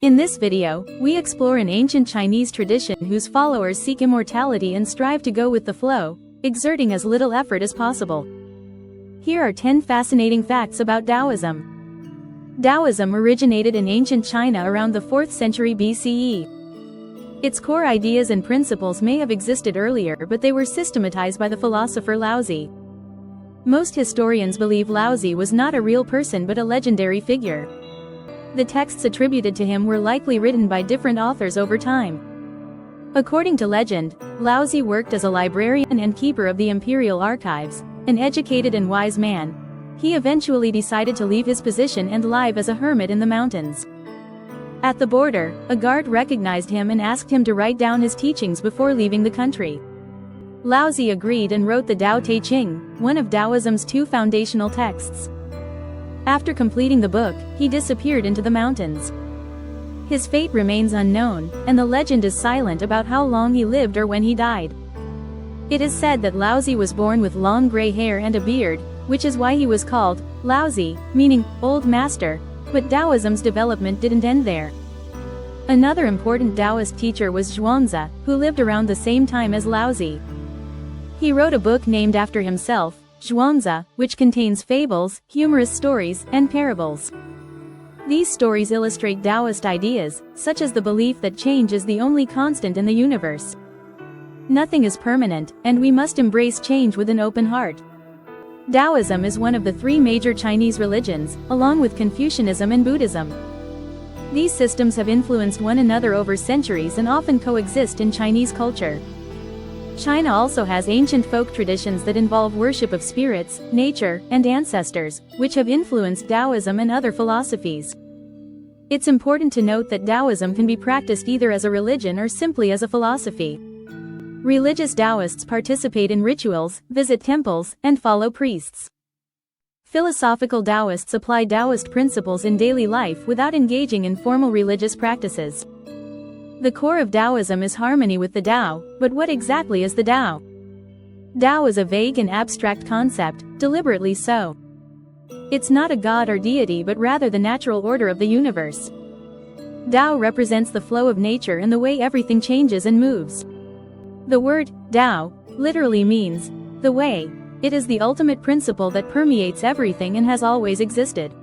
In this video, we explore an ancient Chinese tradition whose followers seek immortality and strive to go with the flow, exerting as little effort as possible. Here are 10 fascinating facts about Taoism. Taoism originated in ancient China around the 4th century BCE. Its core ideas and principles may have existed earlier, but they were systematized by the philosopher Laozi. Most historians believe Laozi was not a real person but a legendary figure. The texts attributed to him were likely written by different authors over time. According to legend, Laozi worked as a librarian and keeper of the imperial archives, an educated and wise man. He eventually decided to leave his position and live as a hermit in the mountains. At the border, a guard recognized him and asked him to write down his teachings before leaving the country. Laozi agreed and wrote the Tao Te Ching, one of Taoism's 2 foundational texts. After completing the book, he disappeared into the mountains. His fate remains unknown, and the legend is silent about how long he lived or when he died. It is said that Laozi was born with long gray hair and a beard, which is why he was called Laozi, meaning old master, but Taoism's development didn't end there. Another important Taoist teacher was Zhuangzi, who lived around the same time as Laozi. He wrote a book named after himself, Zhuangzi, which contains fables, humorous stories, and parables. These stories illustrate Taoist ideas, such as the belief that change is the only constant in the universe. Nothing is permanent, and we must embrace change with an open heart. Taoism is one of the 3 major Chinese religions, along with Confucianism and Buddhism. These systems have influenced one another over centuries and often coexist in Chinese culture. China also has ancient folk traditions that involve worship of spirits, nature, and ancestors, which have influenced Taoism and other philosophies. It's important to note that Taoism can be practiced either as a religion or simply as a philosophy. Religious Taoists participate in rituals, visit temples, and follow priests. Philosophical Taoists apply Taoist principles in daily life without engaging in formal religious practices. The core of Taoism is harmony with the Tao, but what exactly is the Tao? Tao is a vague and abstract concept, deliberately so. It's not a god or deity but rather the natural order of the universe. Tao represents the flow of nature and the way everything changes and moves. The word Tao literally means the way. It is the ultimate principle that permeates everything and has always existed.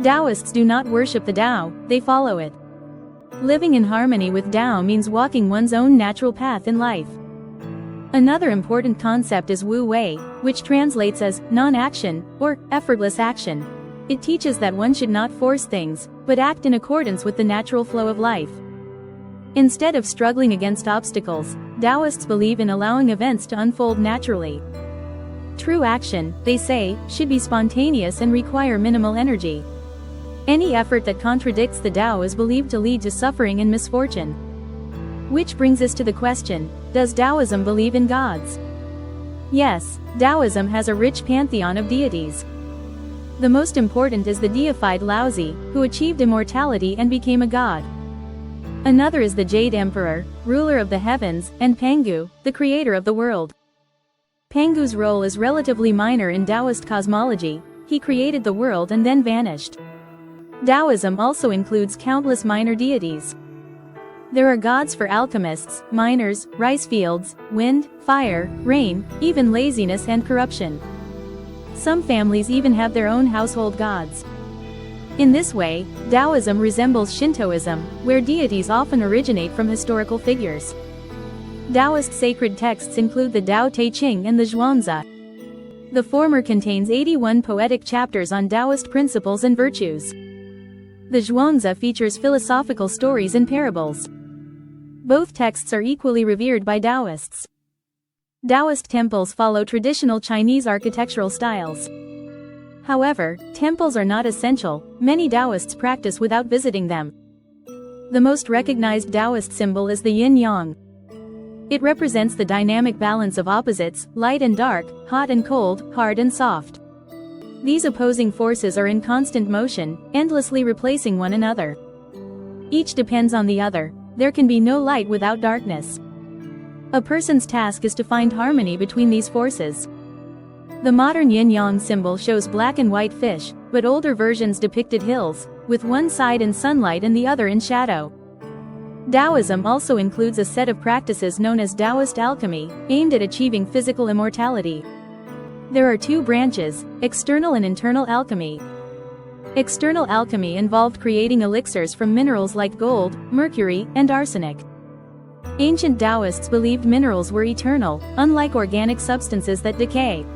Taoists do not worship the Tao, they follow it. Living in harmony with Tao means walking one's own natural path in life. Another important concept is Wu Wei, which translates as non-action or effortless action. It teaches that one should not force things, but act in accordance with the natural flow of life. Instead of struggling against obstacles, Taoists believe in allowing events to unfold naturally. True action, they say, should be spontaneous and require minimal energy. Any effort that contradicts the Tao is believed to lead to suffering and misfortune. Which brings us to the question, does Taoism believe in gods? Yes, Taoism has a rich pantheon of deities. The most important is the deified Laozi, who achieved immortality and became a god. Another is the Jade Emperor, ruler of the heavens, and Pangu, the creator of the world. Pangu's role is relatively minor in Taoist cosmology. He created the world and then vanished. Taoism also includes countless minor deities. There are gods for alchemists, miners, rice fields, wind, fire, rain, even laziness and corruption. Some families even have their own household gods. In this way, Taoism resembles Shintoism, where deities often originate from historical figures. Taoist sacred texts include the Tao Te Ching and the Zhuangzi. The former contains 81 poetic chapters on Taoist principles and virtues. The Zhuangzi features philosophical stories and parables. Both texts are equally revered by Taoists. Taoist temples follow traditional Chinese architectural styles. However, temples are not essential, many Taoists practice without visiting them. The most recognized Taoist symbol is the Yin and Yang. It represents the dynamic balance of opposites, light and dark, hot and cold, hard and soft. These opposing forces are in constant motion, endlessly replacing one another. Each depends on the other. There can be no light without darkness. A person's task is to find harmony between these forces. The modern yin-yang symbol shows black and white fish, but older versions depicted hills, with one side in sunlight and the other in shadow. Taoism also includes a set of practices known as Taoist alchemy, aimed at achieving physical immortality. There are two branches, external and internal alchemy. External alchemy involved creating elixirs from minerals like gold, mercury, and arsenic. Ancient Taoists believed minerals were eternal, unlike organic substances that decay.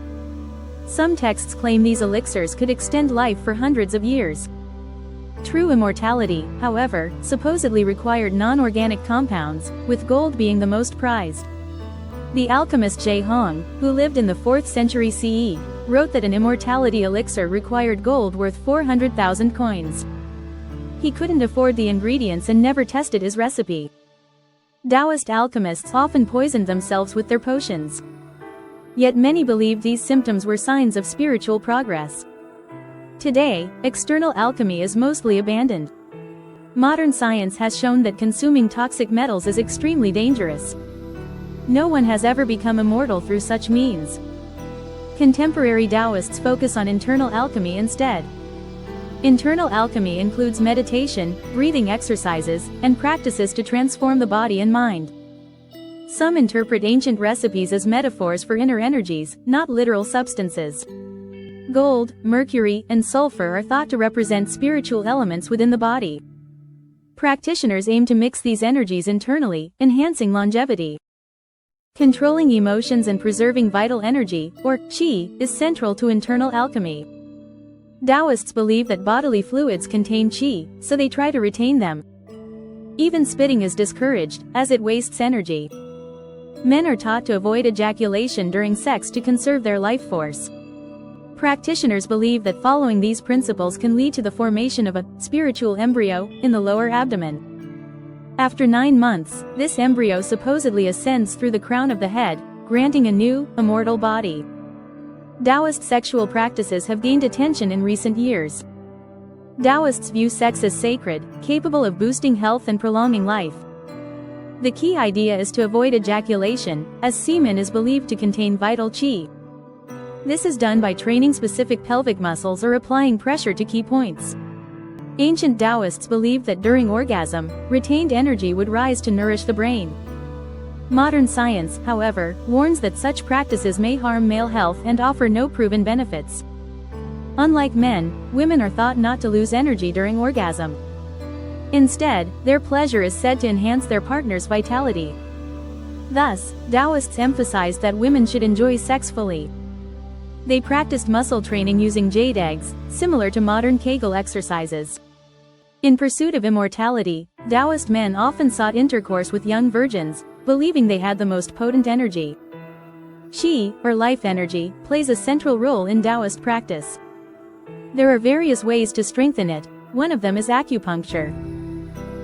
Some texts claim these elixirs could extend life for hundreds of years. True immortality, however, supposedly required non-organic compounds, with gold being the most prized. The alchemist Zhe Hong, who lived in the 4th century CE, wrote that an immortality elixir required gold worth 400,000 coins. He couldn't afford the ingredients and never tested his recipe. Taoist alchemists often poisoned themselves with their potions. Yet many believed these symptoms were signs of spiritual progress. Today, external alchemy is mostly abandoned. Modern science has shown that consuming toxic metals is extremely dangerous. No one has ever become immortal through such means. Contemporary Taoists focus on internal alchemy instead. Internal alchemy includes meditation, breathing exercises, and practices to transform the body and mind. Some interpret ancient recipes as metaphors for inner energies, not literal substances. Gold, mercury, and sulfur are thought to represent spiritual elements within the body. Practitioners aim to mix these energies internally, enhancing longevity. Controlling emotions and preserving vital energy, or qi, is central to internal alchemy. Taoists believe that bodily fluids contain qi, so they try to retain them. Even spitting is discouraged, as it wastes energy. Men are taught to avoid ejaculation during sex to conserve their life force. Practitioners believe that following these principles can lead to the formation of a spiritual embryo in the lower abdomen. After 9 months, this embryo supposedly ascends through the crown of the head, granting a new, immortal body. Taoist sexual practices have gained attention in recent years. Taoists view sex as sacred, capable of boosting health and prolonging life. The key idea is to avoid ejaculation, as semen is believed to contain vital qi. This is done by training specific pelvic muscles or applying pressure to key points. Ancient Taoists believed that during orgasm, retained energy would rise to nourish the brain. Modern science, however, warns that such practices may harm male health and offer no proven benefits. Unlike men, women are thought not to lose energy during orgasm. Instead, their pleasure is said to enhance their partner's vitality. Thus, Taoists emphasized that women should enjoy sex fully. They practiced muscle training using jade eggs, similar to modern Kegel exercises. In pursuit of immortality, Taoist men often sought intercourse with young virgins, believing they had the most potent energy. Qi, or life energy, plays a central role in Taoist practice. There are various ways to strengthen it. One of them is acupuncture.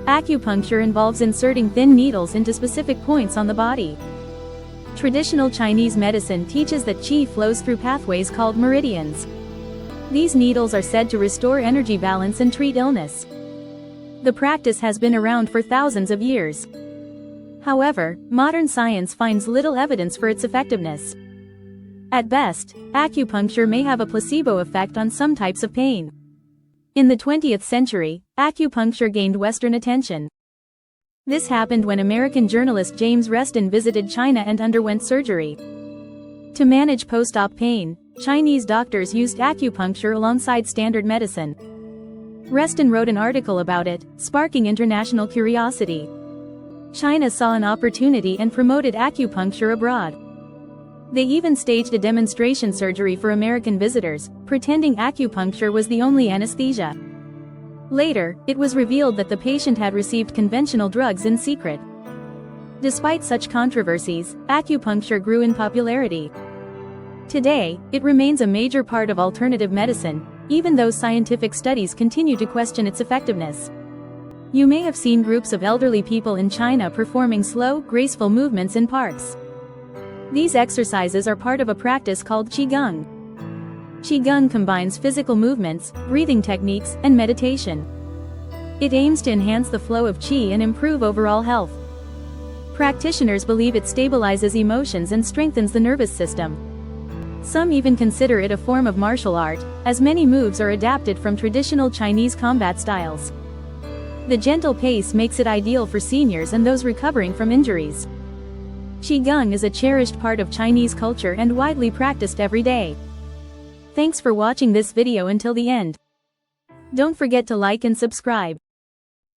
Acupuncture involves inserting thin needles into specific points on the body. Traditional Chinese medicine teaches that qi flows through pathways called meridians. These needles are said to restore energy balance and treat illness. The practice has been around for thousands of years. However, modern science finds little evidence for its effectiveness. At best, acupuncture may have a placebo effect on some types of pain. In the 20th century, acupuncture gained Western attention. This happened when American journalist James Reston visited China and underwent surgery. To manage post-op pain, Chinese doctors used acupuncture alongside standard medicine. Reston wrote an article about it, sparking international curiosity. China saw an opportunity and promoted acupuncture abroad. They even staged a demonstration surgery for American visitors, pretending acupuncture was the only anesthesia. Later, it was revealed that the patient had received conventional drugs in secret. Despite such controversies, acupuncture grew in popularity. Today, it remains a major part of alternative medicine, even though scientific studies continue to question its effectiveness. You may have seen groups of elderly people in China performing slow, graceful movements in parks. These exercises are part of a practice called Qigong. Qigong combines physical movements, breathing techniques, and meditation. It aims to enhance the flow of qi and improve overall health. Practitioners believe it stabilizes emotions and strengthens the nervous system. Some even consider it a form of martial art, as many moves are adapted from traditional Chinese combat styles. The gentle pace makes it ideal for seniors and those recovering from injuries. Qigong is a cherished part of Chinese culture and widely practiced every day. Thanks for watching this video until the end. Don't forget to like and subscribe.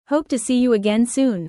Hope to see you again soon.